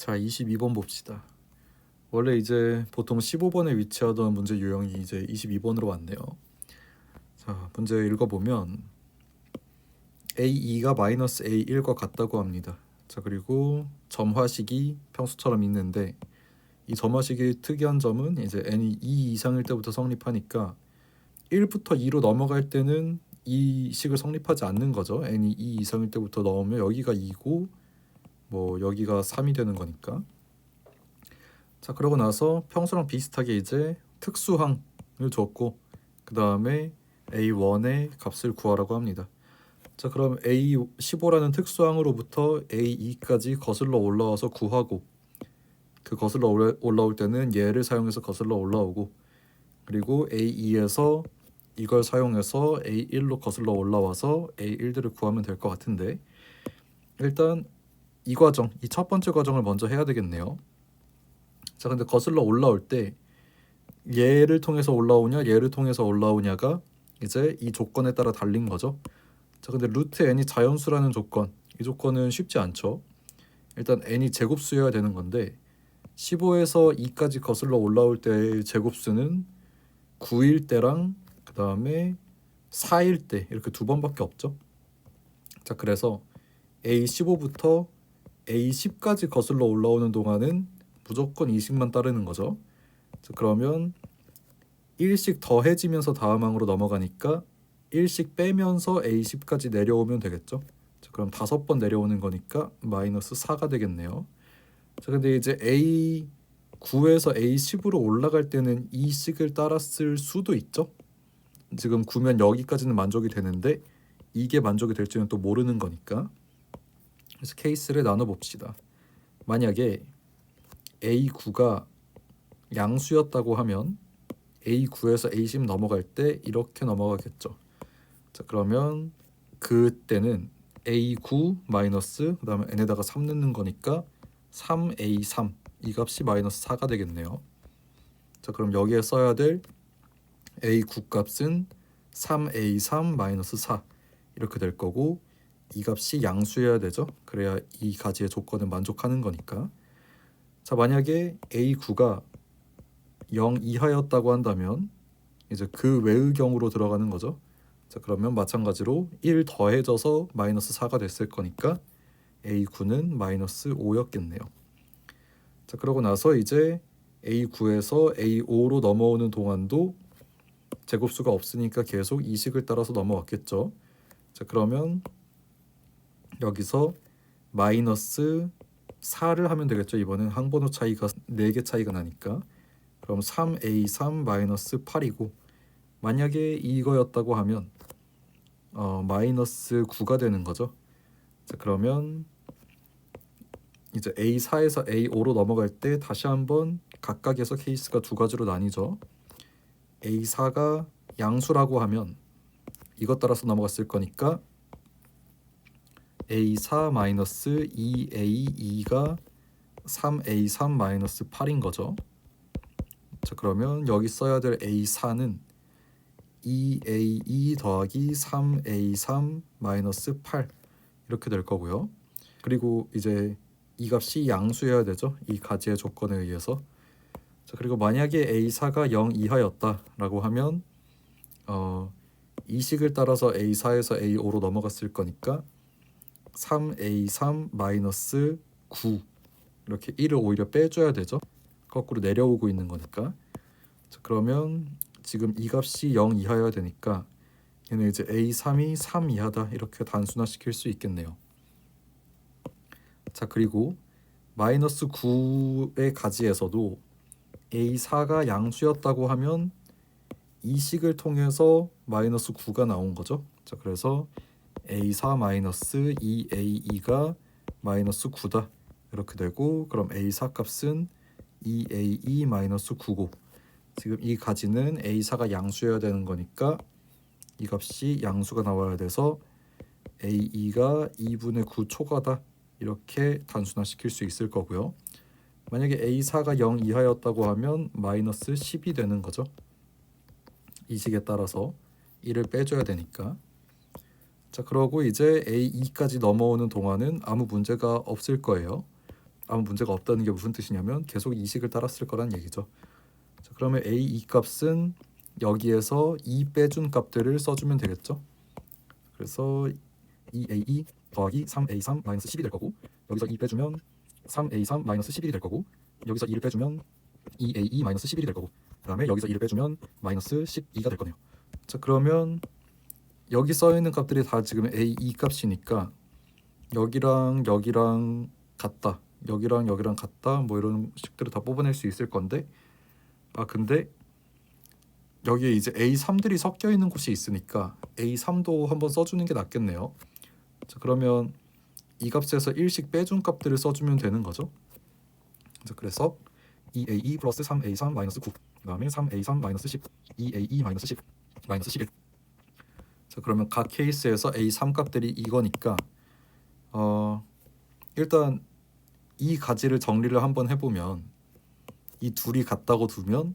자, 22번 봅시다. 원래 이제 보통 15번에 위치하던 문제 유형이 이제 22번으로 왔네요. 자, 문제 읽어보면 A2가 마이너스 A1과 같다고 합니다. 자, 그리고 점화식이 평수처럼 있는데 이 점화식의 특이한 점은 이제 n이 2 이상일 때부터 성립하니까 1부터 2로 넘어갈 때는 이 식을 성립하지 않는 거죠. n이 2 이상일 때부터 넣으면 여기가 2고 뭐 여기가 3이 되는 거니까. 자, 그러고 나서 평수랑 비슷하게 이제 특수항을 줬고 그 다음에 A1의 값을 구하라고 합니다. 자, 그럼 A15라는 특수항으로부터 A2까지 거슬러 올라와서 구하고 그 거슬러 올라올 때는 얘를 사용해서 거슬러 올라오고 그리고 A2에서 이걸 사용해서 A1로 거슬러 올라와서 A1들을 구하면 될 것 같은데 일단 이 과정, 이 첫 번째 과정을 먼저 해야 되겠네요. 자, 근데 거슬러 올라올 때 얘를 통해서 올라오냐 얘를 통해서 올라오냐가 이제 이 조건에 따라 달린 거죠. 자, 근데 루트 n이 자연수라는 조건, 이 조건은 쉽지 않죠. 일단 n이 제곱수여야 되는 건데 15에서 2까지 거슬러 올라올 때의 제곱수는 9일 때랑 그 다음에 4일 때 이렇게 두 번밖에 없죠. 자, 그래서 A15부터 A10까지 거슬러 올라오는 동안은 무조건 2식만 따르는 거죠. 자, 그러면 1씩 더해지면서 다음 항으로 넘어가니까 1씩 빼면서 A10까지 내려오면 되겠죠. 자, 그럼 5번 내려오는 거니까 마이너스 4가 되겠네요. 자, 근데 이제 A9에서 A10으로 올라갈 때는 이 식을 따랐을 수도 있죠. 지금 9면 여기까지는 만족이 되는데 이게 만족이 될지는 또 모르는 거니까. 그래서 케이스를 나눠 봅시다. 만약에 A9가 양수였다고 하면 A9에서 A10 넘어갈 때 이렇게 넘어가겠죠. 자, 그러면 그때는 A9 마이너스 그 다음에 n에다가 3 넣는 거니까 3A3 이 값이 마이너스 4가 되겠네요. 자, 그럼 여기에 써야 될 A9 값은 3A3 마이너스 4 이렇게 될 거고 이 값이 양수여야 되죠. 그래야 이 가지의 조건을 만족하는 거니까. 자, 만약에 A9가 0 이하였다고 한다면 이제 그 외의 경우로 들어가는 거죠. 자, 그러면 마찬가지로 1 더해져서 마이너스 4가 됐을 거니까 A9는 마이너스 5였겠네요. 자, 그러고 나서 이제 A9에서 A5로 넘어오는 동안도 제곱수가 없으니까 계속 이 식을 따라서 넘어왔겠죠. 자, 그러면 여기서 마이너스 4를 하면 되겠죠. 이번엔 항번호 차이가 4개 차이가 나니까. 그럼 3A3 마이너스 8이고 만약에 이거였다고 하면 마이너스 9가 되는 거죠. 자, 그러면 이제 A4에서 A5로 넘어갈 때 다시 한번 각각에서 케이스가 두 가지로 나뉘죠. A4가 양수라고 하면 이것 따라서 넘어갔을 거니까 A4 마이너스 2A2가 3A3 마이너스 8인 거죠. 자, 그러면 여기 써야 될 A4는 2A2 더하기 3A3 마이너스 8 이렇게 될 거고요. 그리고 이제 이 값이 양수여야 되죠. 이 가지의 조건에 의해서. 자, 그리고 만약에 A4가 0 이하였다라고 하면 이 식을 따라서 A4에서 A5로 넘어갔을 거니까 3A3 마이너스 9 이렇게 1을 오히려 빼줘야 되죠. 거꾸로 내려오고 있는 거니까. 자, 그러면 지금 이 값이 0 이하여야 되니까 얘는 이제 A3이 3 이하다 이렇게 단순화시킬 수 있겠네요. 자, 그리고 마이너스 9의 가지에서도 A4가 양수였다고 하면 이 식을 통해서 마이너스 9가 나온 거죠. 자, 그래서 A4 마이너스 2A2가 마이너스 9다 이렇게 되고 그럼 A4 값은 2A2 마이너스 9고 지금 이 가지는 A4가 양수여야 되는 거니까 이 값이 양수가 나와야 돼서 A2가 2분의 9 초과다 이렇게 단순화시킬 수 있을 거고요. 만약에 A4가 0 이하였다고 하면 마이너스 10이 되는 거죠. 이 식에 따라서 1을 빼줘야 되니까. 자, 그러고 이제 A2까지 넘어오는 동안은 아무 문제가 없을 거예요. 아무 문제가 없다는 게 무슨 뜻이냐면 계속 이 식을 따랐을 거란 얘기죠. 자, 그러면 a 이 값은 여기에서 2 빼준 값들을 써주면 되겠죠. 그래서 2a2 더하기 3a3 마이너스 10이 될 거고, 여기서 2 빼주면 3a3 마이너스 11이 될 거고, 여기서 2를 빼주면 2a2 마이너스 11이 될 거고, 그 다음에 여기서 2를 빼주면 마이너스 12가 될 거네요. 자, 그러면 여기 써있는 값들이 다 지금 a2 값이니까 여기랑 여기랑 같다, 여기랑 여기랑 같다, 뭐 이런 식들을 다 뽑아낼 수 있을 건데, 근데 여기에 이제 A3들이 섞여 있는 곳이 있으니까 A3도 한번 써주는 게 낫겠네요. 자, 그러면 이 값에서 1씩 빼준 값들을 써주면 되는 거죠. 자, 그래서 2A2 플러스 3A3 마이너스 9, 그 다음에 3A3 마이너스 10, 2A2 마이너스 10, 마이너스 11. 자, 그러면 각 케이스에서 A3 값들이 이거니까 일단 이 가지를 정리를 한번 해보면, 이 둘이 같다고 두면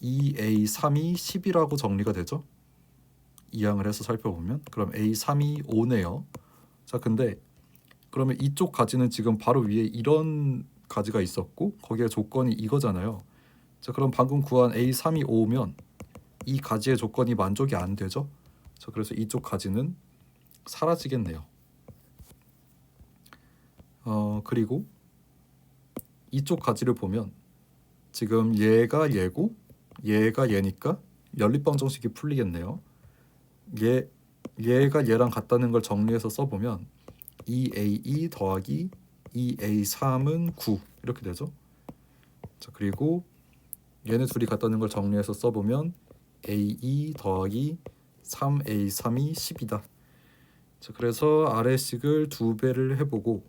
2A3이 10이라고 정리가 되죠. 이항을 해서 살펴보면 그럼 A3이 5네요. 자, 근데 그러면 이쪽 가지는 지금 바로 위에 이런 가지가 있었고 거기에 조건이 이거잖아요. 자, 그럼 방금 구한 A3이 5면 이 가지의 조건이 만족이 안 되죠. 자, 그래서 이쪽 가지는 사라지겠네요. 그리고 이쪽 가지를 보면 지금 얘가 얘고 얘가 얘니까 연립방 정식이 풀리겠네요. 얘가 얘랑 같다는 걸 정리해서 써보면 2a2 더하기 2a3은 9 이렇게 되죠. 자, 그리고 얘네 둘이 같다는 걸 정리해서 써보면 a2 더하기 3a3이 10이다. 자, 그래서 아래식을 2배를 해보고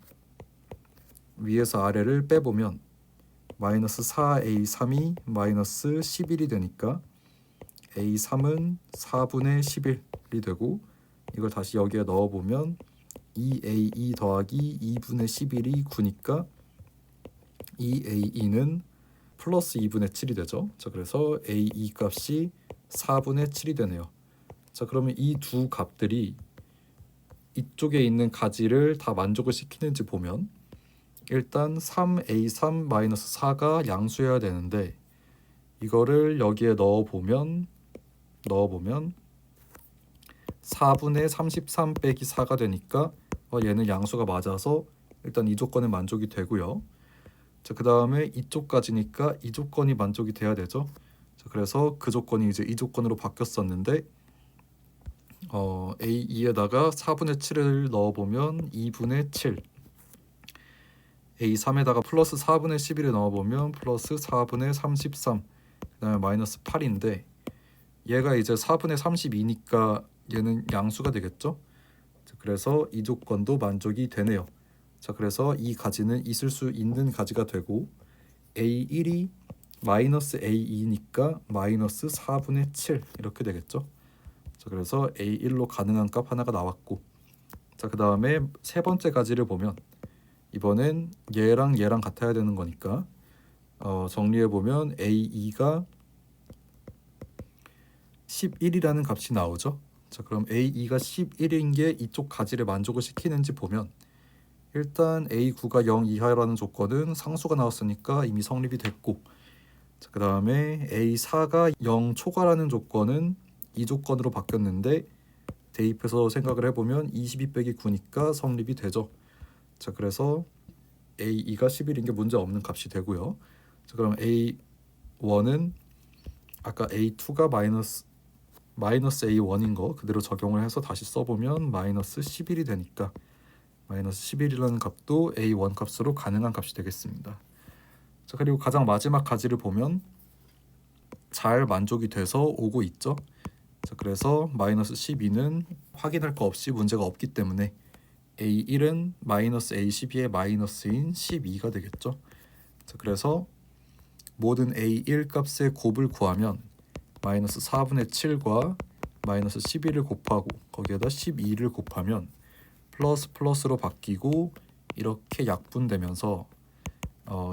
위에서 아래를 빼보면 마이너스 4a3이 마이너스 11이 되니까 a3은 4분의 11이 되고, 이걸 다시 여기에 넣어보면 2a2 더하기 2분의 11이 9니까 2a2는 플러스 2분의 7이 되죠. 자, 그래서 a2 값이 4분의 7이 되네요. 자, 그러면 이 두 값들이 이쪽에 있는 가지를 다 만족을 시키는지 보면 일단 3a3-4가 양수여야 되는데 이거를 여기에 넣어보면 4분의 33 빼기 4가 되니까 얘는 양수가 맞아서 일단 이 조건은 만족이 되고요. 자, 그 다음에 이쪽까지니까 이 조건이 만족이 돼야 되죠. 자, 그래서 그 조건이 이제 이 조건으로 바뀌었었는데 A2에다가 4분의 7을 넣어보면 2분의 7, A3에다가 플러스 4분의 11을 넣어보면 플러스 4분의 33, 그 다음에 마이너스 8인데 얘가 이제 4분의 32니까 얘는 양수가 되겠죠. 자, 그래서 이 조건도 만족이 되네요. 자, 그래서 이 가지는 있을 수 있는 가지가 되고 A1이 마이너스 A2니까 마이너스 4분의 7 이렇게 되겠죠. 자, 그래서 A1로 가능한 값 하나가 나왔고, 자, 그 다음에 세 번째 가지를 보면 이번엔 얘랑 얘랑 같아야 되는 거니까 정리해보면 A2가 11이라는 값이 나오죠. 자, 그럼 A2가 11인 게 이쪽 가지를 만족을 시키는지 보면 일단 A9가 0 이하라는 조건은 상수가 나왔으니까 이미 성립이 됐고, 자, 그 다음에 A4가 0 초과라는 조건은 이 조건으로 바뀌었는데 대입해서 생각을 해보면 22 빼기 9니까 성립이 되죠. 자, 그래서 A2가 11인 게 문제 없는 값이 되고요. 자, 그럼 A1은 아까 A2가 마이너스 A1인 거 그대로 적용을 해서 다시 써보면 마이너스 11이 되니까 마이너스 11이라는 값도 A1 값으로 가능한 값이 되겠습니다. 자, 그리고 가장 마지막 가지를 보면 잘 만족이 돼서 오고 있죠. 자, 그래서 마이너스 12는 확인할 거 없이 문제가 없기 때문에 A1은 마이너스 A12의 마이너스인 12가 되겠죠. 자, 그래서 모든 A1 값의 곱을 구하면 마이너스 4분의 7과 마이너스 11을 곱하고 거기에다 12를 곱하면 플러스 플러스로 바뀌고 이렇게 약분되면서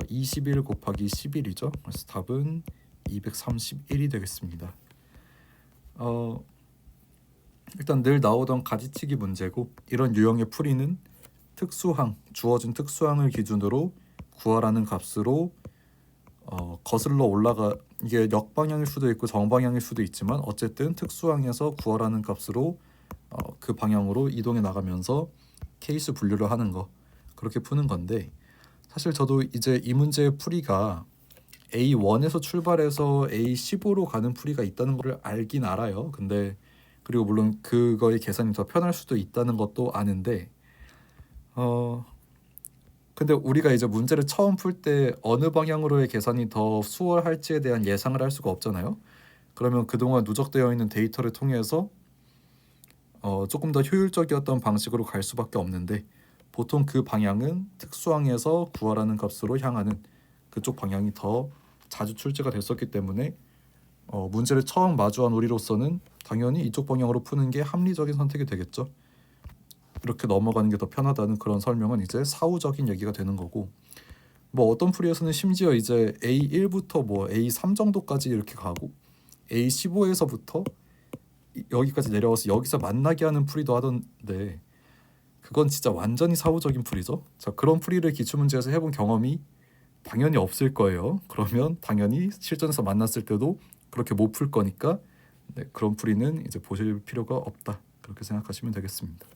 21 곱하기 11이죠. 그래서 답은 231이 되겠습니다. 일단 늘 나오던 가지치기 문제고 이런 유형의 풀이는 특수항, 주어진 특수항을 기준으로 구하라는 값으로 거슬러 올라가, 이게 역방향일 수도 있고 정방향일 수도 있지만 어쨌든 특수항에서 구하라는 값으로 그 방향으로 이동해 나가면서 케이스 분류를 하는 거, 그렇게 푸는 건데, 사실 저도 이제 이 문제의 풀이가 A1에서 출발해서 A15로 가는 풀이가 있다는 걸 알긴 알아요. 근데 그리고 물론 그거의 계산이 더 편할 수도 있다는 것도 아는데, 근데 우리가 이제 문제를 처음 풀 때 어느 방향으로의 계산이 더 수월할지에 대한 예상을 할 수가 없잖아요. 그러면 그동안 누적되어 있는 데이터를 통해서 조금 더 효율적이었던 방식으로 갈 수밖에 없는데, 보통 그 방향은 특수항에서 구하라는 값으로 향하는 그쪽 방향이 더 자주 출제가 됐었기 때문에 문제를 처음 마주한 우리로서는 당연히 이쪽 방향으로 푸는 게 합리적인 선택이 되겠죠. 이렇게 넘어가는 게 더 편하다는 그런 설명은 이제 사후적인 얘기가 되는 거고, 뭐 어떤 풀이에서는 심지어 이제 A1부터 뭐 A3 정도까지 이렇게 가고 A15에서부터 여기까지 내려와서 여기서 만나게 하는 풀이도 하던데, 그건 진짜 완전히 사후적인 풀이죠. 자, 그런 풀이를 기출문제에서 해본 경험이 당연히 없을 거예요. 그러면 당연히 실전에서 만났을 때도 그렇게 못 풀 거니까, 네, 그런 풀이는 이제 보실 필요가 없다, 그렇게 생각하시면 되겠습니다.